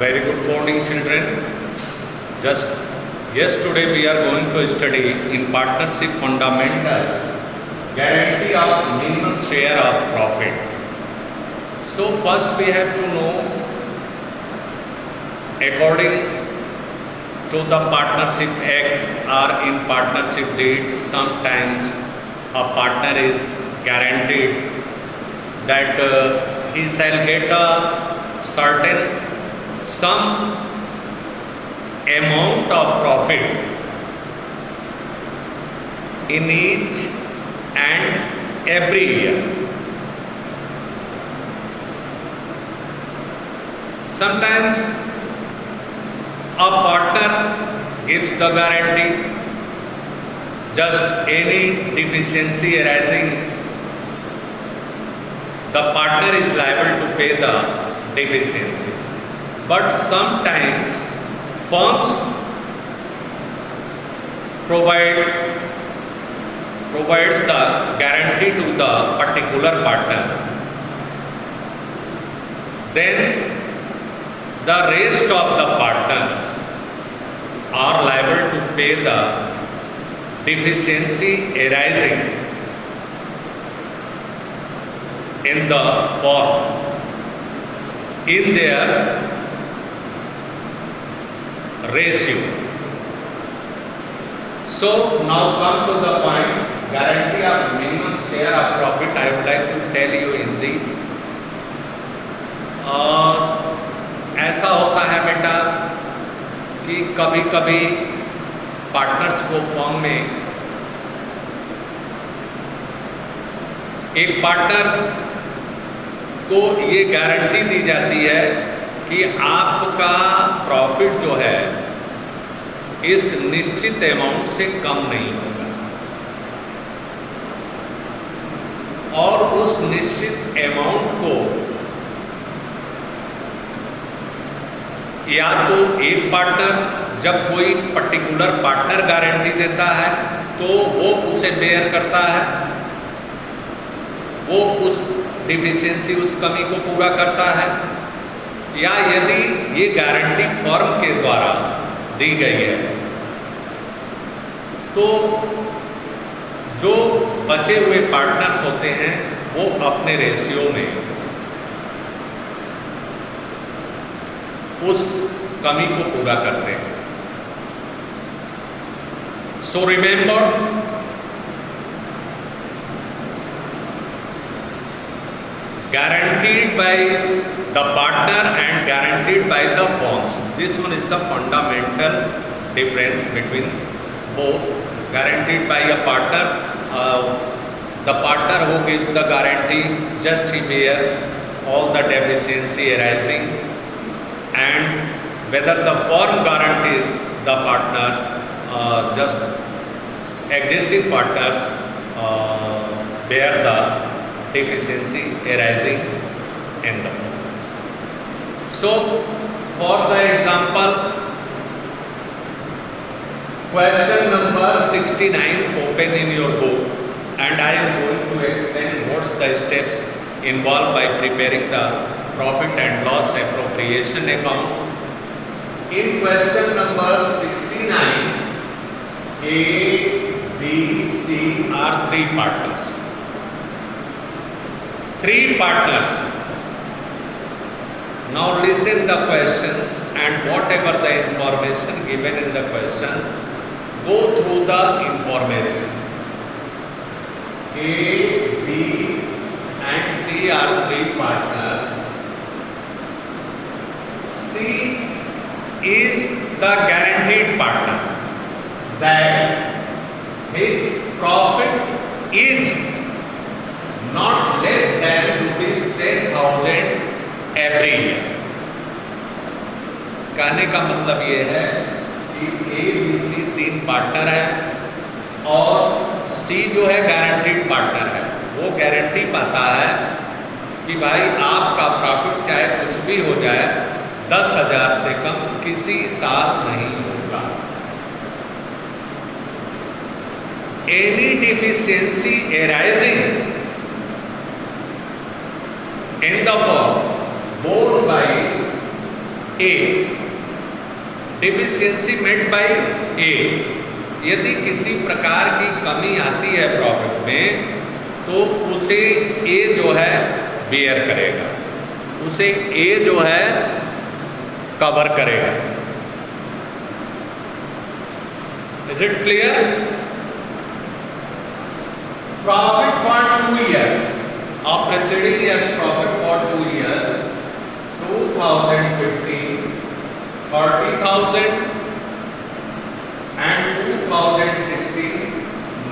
Very good morning, children. Just yesterday we are going to study in partnership fundamental guarantee of minimum share of profit. So first we have to know, according to the Partnership Act or in partnership deed, sometimes a partner is guaranteed that he shall get a certain some amount of profit in each and every year. Sometimes a partner gives the guarantee, just any deficiency arising, the partner is liable to pay the deficiency. But sometimes firms provides the guarantee to the particular partner. Then the rest of the partners are liable to pay the deficiency arising in the form in their ratio. So now come to the point, guarantee of minimum share of profit. I would like to tell you in the ऐसा होता है बेटा कि कभी कभी partners को firm में एक पार्टनर को ये गारंटी दी जाती है कि आपका प्रॉफिट जो है इस निश्चित अमाउंट से कम नहीं होगा, और उस निश्चित अमाउंट को या तो एक पार्टनर, जब कोई पर्टिकुलर पार्टनर गारंटी देता है तो वो उसे बेयर करता है, वो उस डिफिशियंसी, उस कमी को पूरा करता है, या यदि ये गारंटी फर्म के द्वारा दी गई है तो जो बचे हुए पार्टनर्स होते हैं वो अपने रेशियो में उस कमी को पूरा करते हैं. So remember, guaranteed by the partner and guaranteed by the firms. This one is the fundamental difference between both. Guaranteed by a partner, the partner who gives the guarantee, just he bear all the deficiency arising, and whether the firm guarantees the partner, just existing partners bear the deficiency arising in the firm. So for the example, question number 69 open in your book, and I am going to explain what's the steps involved by preparing the profit and loss appropriation account. In question number 69, A, B, C are three partners. Three partners. Now listen the questions, and whatever the information given in the question, go through the information. A, B and C are three partners. C is the guaranteed partner, that his profit is not less than ₹10,000 every year. कहने का मतलब ये है कि A, B, C तीन partner हैं और C जो है गारंटीड पार्टनर है. वो गारंटी पाता है कि भाई आपका प्रॉफिट चाहे कुछ भी हो जाए 10,000 से कम किसी साल नहीं होगा. Any deficiency arising in the firm borne by A, deficiency met by A, यदि किसी प्रकार की कमी आती है प्रॉफिट में तो उसे ए जो है बेयर करेगा, उसे ए जो है कवर करेगा। Is it clear? Profit for 2 years of preceding year's profit for 2 years, 2015, 30,000 and 2016,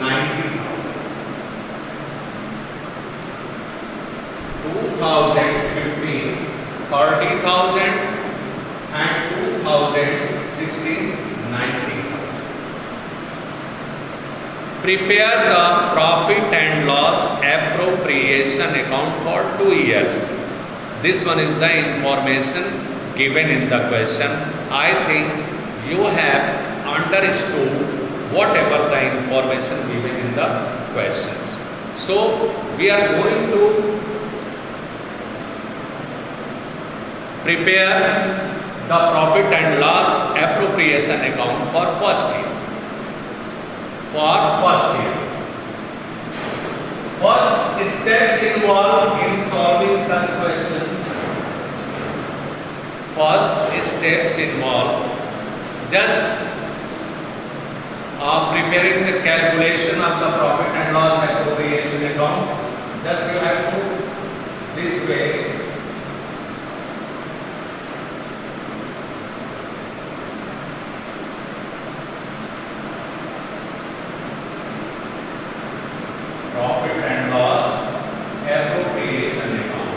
90,000. 2015, 30,000 and 2016, 90,000. Prepare the profit and loss appropriation account for 2 years. This one is the information given in the question. I think you have understood whatever the information given in the questions. So we are going to prepare the profit and loss appropriation account for first year. First steps involved in solving such questions. First steps involve just preparing the calculation of the profit and loss appropriation account. Just you have to this way. Profit and loss appropriation account.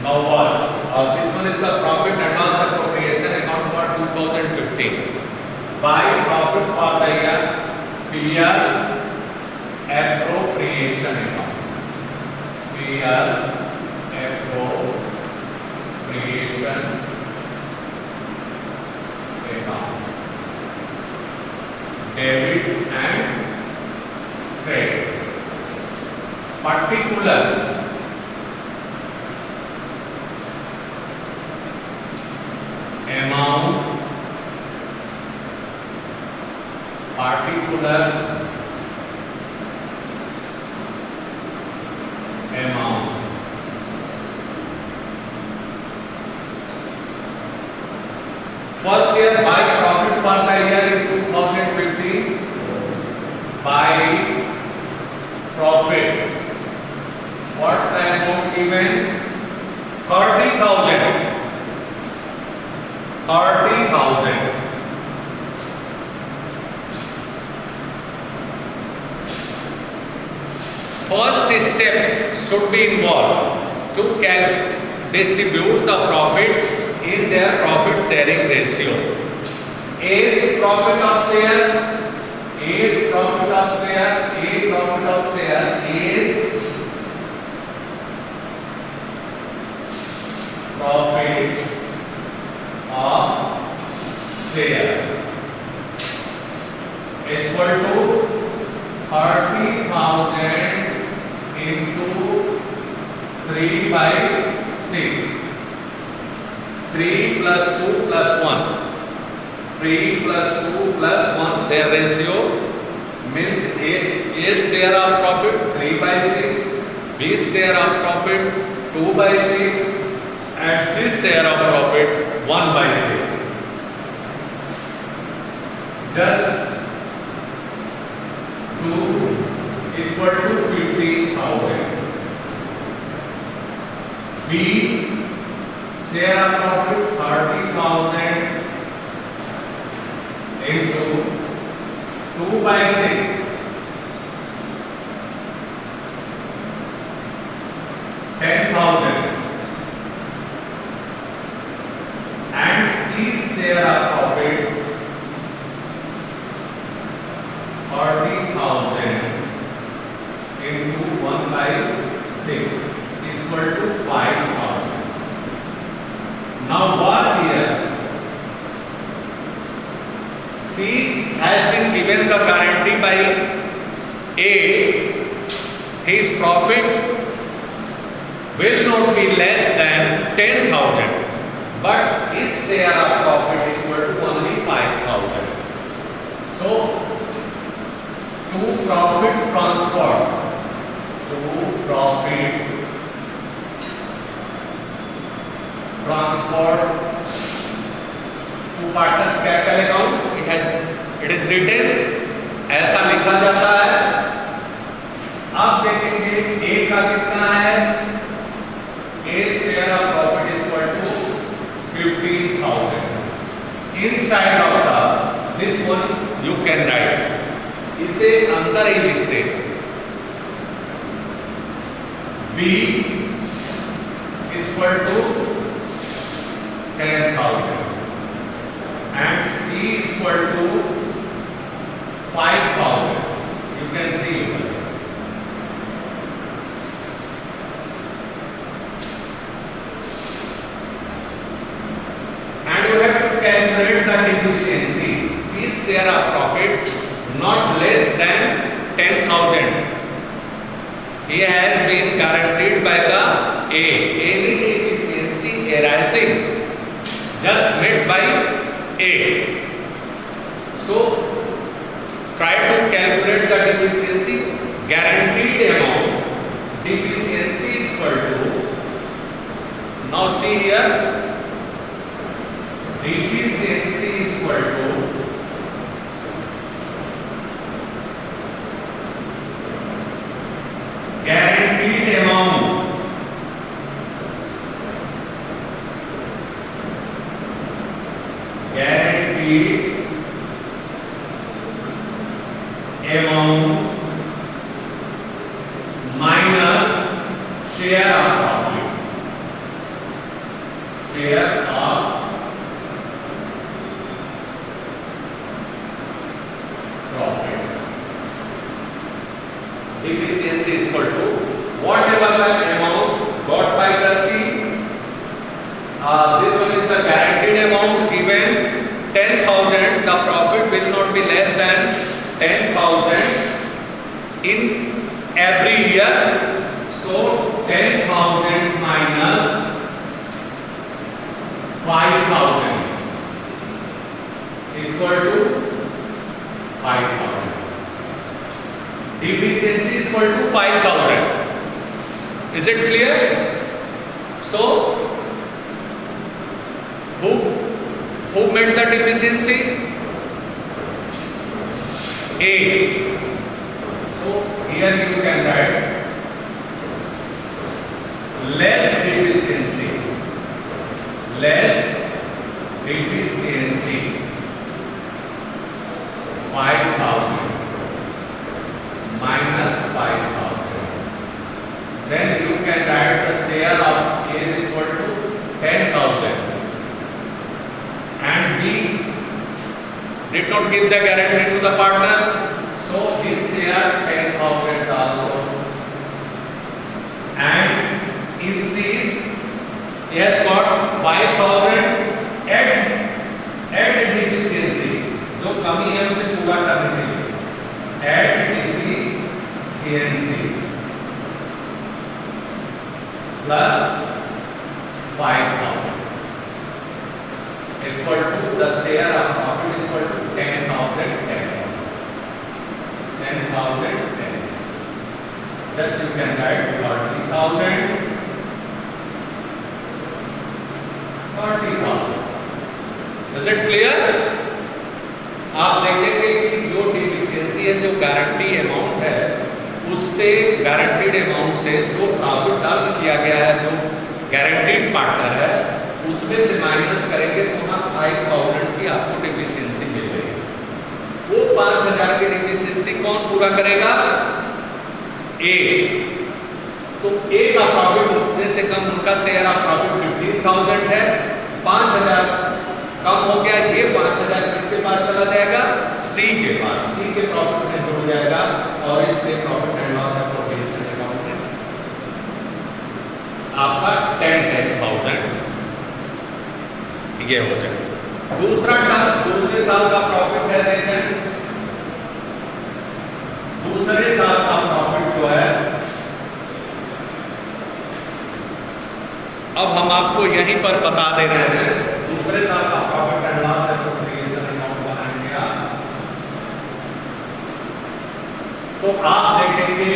Now watch. This one is the profit and loss appropriation account for 2015. By profit for the year appropriation account. Appropriation account. Debit and credit. Particulars. Amount. Particulars, amount. First year by profit for the year in 2015, by profit. What's the amount given? 30,000. 30,000. First step should be involved to distribute the profit in their profit sharing ratio. A's profit of share, A's profit of share, A profit of share is profit of shares is equal to 30,000 into 3 by 6. 3 plus 2 plus 1. 3 plus 2 plus 1. Their ratio means A's share of profit 3 by 6, B's share of profit 2 by 6, and C's share of profit 1 by 6. Just 2 is equal to 50,000. B share of profit 30,000 into 2 by 6. 10,000. And C's share of profit 30,000 into 1 by 6. equal to 5,000. Now watch here. C has been given the guarantee by A. His profit will not be less than 10,000, but his share of profit is equal to only 5,000. So, to profit transfer, to partners capital account, it is written, ऐसा लिखा जाता है. अब देखेंगे A का कितना है. A share of profit is equal to 15,000. Inside of this one you can write. इसे अंदर ही लिखते. B is equal to 10,000 and C is equal to 5,000. You can see it. And you have to calculate the deficiency. C's share of profit not less than 10,000. He has been guaranteed by the A. Any deficiency arising just met by A. So try to calculate the deficiency. Guaranteed amount deficiency is equal to, now see here, deficiency is equal to guaranteed amount minus share of profit. Share of profit. Efficiency is equal to whatever the amount got by the C. This one is the guaranteed amount given 10,000. The profit will not be less than 10,000 in every year. So 10,000 minus 5,000 is equal to 5,000. Deficiency is equal to 5,000. Is it clear? So who made the deficiency? A. So here you can write less deficiency 5,000 minus 5,000. Then you can write the share of A is equal to 10,000 and B did not give the guarantee to the partner. So this share 10,000 also, and in C he has got 5,000 at deficiency, जो कमी है उसे पूरा करने के लिए at deficiency plus 5,000 is equal to the share of profit is equal to 10,000. Just you can write 30,000. Is it clear? आप देखेंगे कि जो डिफिशियंसी है, जो गारंटी अमाउंट है, उससे गारंटीड अमाउंट से जो प्रॉफिट अर्न किया गया है, जो गारंटीड पार्टनर है, उसमें से माइनस करेंगे तो हम 5,000 की आपको डिफिशियंसी मिल रही है. वो 5,000 की डिफिशियंसी कौन पूरा करेगा? ए. तो ए का प्रॉफिट उतने से कम, उनका शेयर ऑफ प्रॉफिट 15,000 है. 5,000 कम हो गया, ये 5,000 किसके पास चला जाएगा? सी के पास. सी के प्रॉफिट में जुड़ जाएगा और इससे प्रॉफिट एंड लॉस अकाउंट में. आपका 10,000 ये हो जाए। दूसरा टर्म्स दूसरे साल का प्रॉफिट है, देखें दूसरे साल का प्रॉफिट जो है, अब हम आपको यहीं पर बता दे रहे हैं दूसरे साल का profit and loss appropriation account बनाएंगे आप, तो आप देखेंगे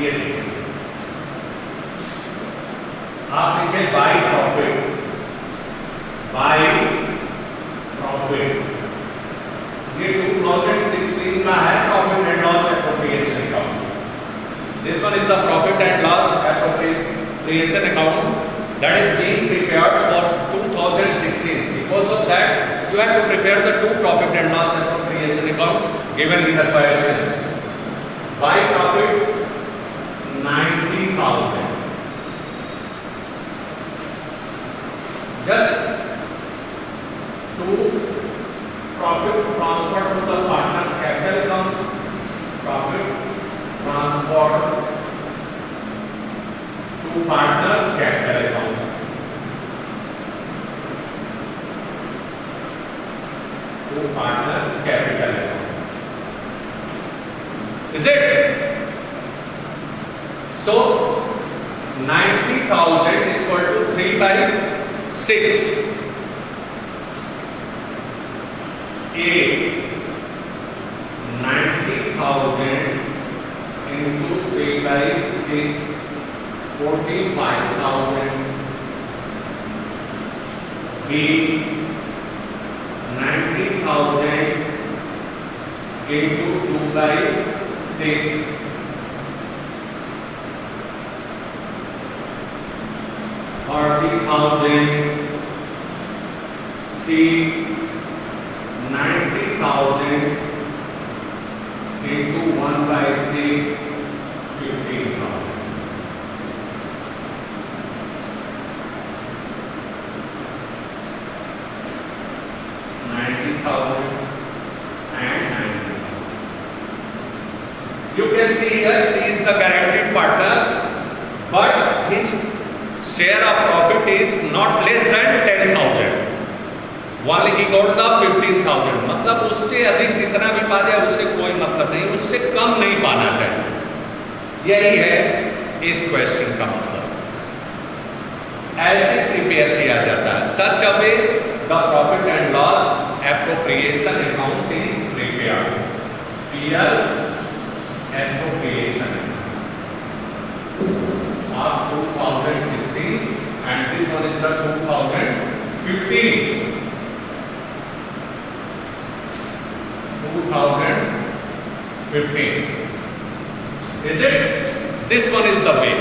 ये देखिए आप लिखे बाय प्रॉफिट, बाय प्रॉफिट, ये 2016 का है profit and loss appropriation account. This one is the profit and loss appropriation account that is being prepared for 2016. Because of that, you have to prepare the two profit and loss appropriation account given in the questions. By profit 90,000. Just to profit transfer to the partners capital account, profit transfer to partners capital account. To partners capital account. Is it? So 90,000 is equal to 3/6. A 90,000 into 3/6, 45,000. B 90,000 into 2/6, 30,000. C 90,000 into 1/6, 15,000. You can see here C is the guaranteed partner, but his share of profit is not less than 10,000. While he got the 15,000, मतलब उससे अधिक जितना भी पा जाए उससे कोई मतलब नहीं, उससे कम नहीं पाना चाहिए। यही है इस क्वेश्चन का मतलब। ऐसे प्रिपेयर किया जाता है। Such a way the profit and loss appropriation account is prepared. PL appropriation of 2016 and this one is the 2015. Is it? This one is the way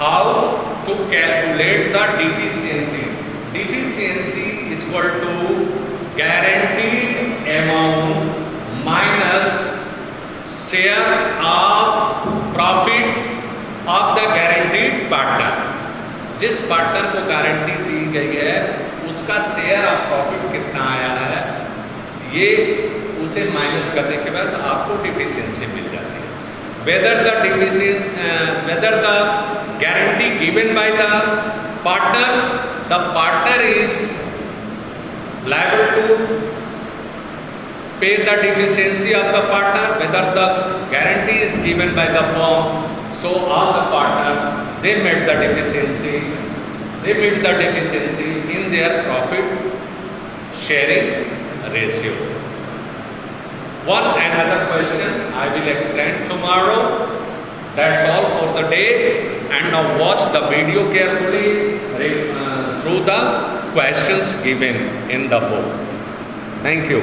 how to calculate the deficiency. Deficiency is equal to guaranteed amount minus share of profit of the guaranteed partner. जिस partner को guarantee दी गई है उसका share of profit कितना आया है, ये उसे माइनस करने के बाद आपको डिफिशियंसी मिल जाती है। whether the guarantee given by the partner is liable to pay the deficiency of the partner, whether the guarantee is given by the firm, so all the partner they meet the deficiency in their profit sharing ratio. One another question I will explain tomorrow. That's all for the day, and now watch the video carefully through the questions given in the book. Thank you.